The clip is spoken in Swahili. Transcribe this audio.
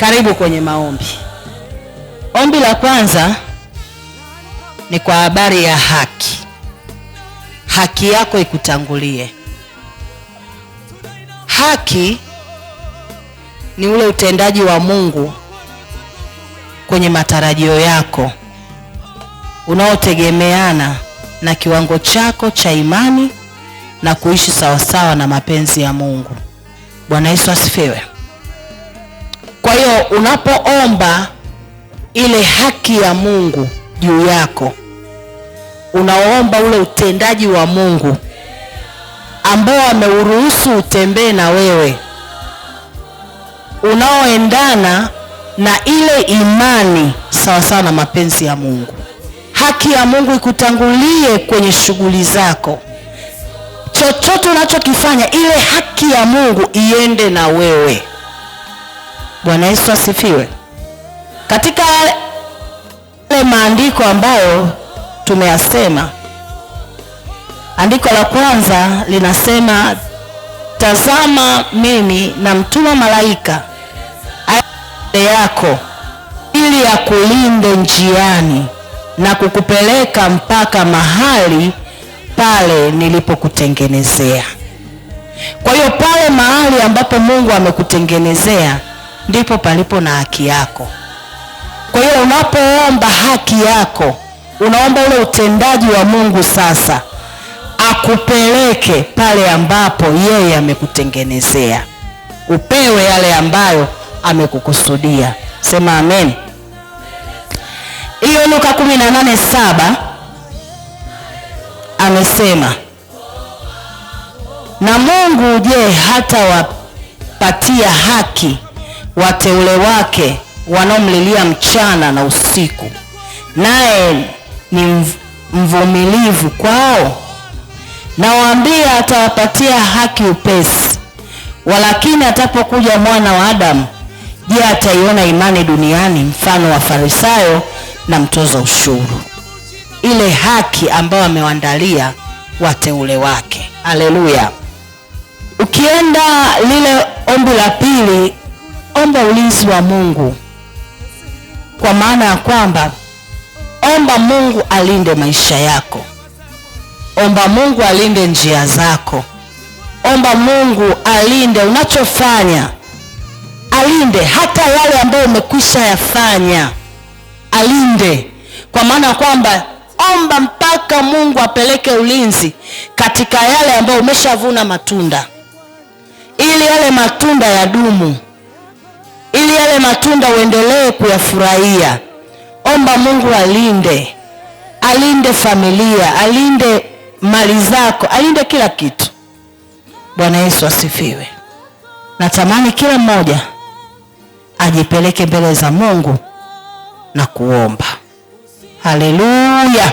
Karibu kwenye maombi. Ombi la kwanza ni kwa habari ya haki. Haki yako ikutangulie. Haki ni ule utendaji wa Mungu kwenye matarajio yako unaotegemeana na kiwango chako cha imani na kuishi sawasawa na mapenzi ya Mungu. Bwana Yesu asifiwe. Kwa hiyo unapoomba ile haki ya Mungu juu yako, unaomba ule utendaji wa Mungu ambao ameuruhusu utembee na wewe, unaoendana na ile imani sawasawa na mapenzi ya Mungu. Haki ya Mungu ikutangulie kwenye shughuli zako. Chochote unachokifanya, ile haki ya Mungu iende na wewe. Bwana Yesu asifiwe. Katika yale maandiko ambayo tumeyasema, andiko la kwanza linasema, tazama mimi namtuma malaika mbele yako ili akulinde njiani na kukupeleka mpaka mahali pale nilipokutengenezea. Kwa hiyo pale mahali ambapo Mungu amekutengenezea ndipo palipo na haki yako. Kwa hiyo unapoomba haki yako, unaomba ule utendaji wa Mungu sasa akupeleke pale ambapo yeye amekutengenezea, upewe yale ambayo amekukusudia. Sema amen. Hiyo Luka 18:7 amesema, na Mungu je, hata wapatia haki wateule wake wanaomlilia mchana na usiku, naye ni mvumilivu kwao? Nawaambia atawapatia haki upesi. Walakini atapokuja Mwana wa Adamu, je, ataiona imani duniani? Mfano wa Farisayo na mtoza ushuru. Ile haki ambayo amewaandalia wateule wake. Haleluya. Ukienda lile ombi la pili, omba ulinzi wa Mungu, kwa maana ya kwamba omba Mungu alinde maisha yako, omba Mungu alinde njia zako, omba Mungu alinde unachofanya, alinde hata yale ambayo umekwisha yafanya, alinde. Kwa maana ya kwamba omba mpaka Mungu apeleke ulinzi katika yale ambayo umeshavuna matunda, ili yale matunda yadumu, ili yale matunda uendelee kuyafurahia. Omba Mungu alinde, alinde familia, alinde mali zako, alinde kila kitu. Bwana Yesu asifiwe. Natamani kila mmoja ajipeleke mbele za Mungu na kuomba. Haleluya.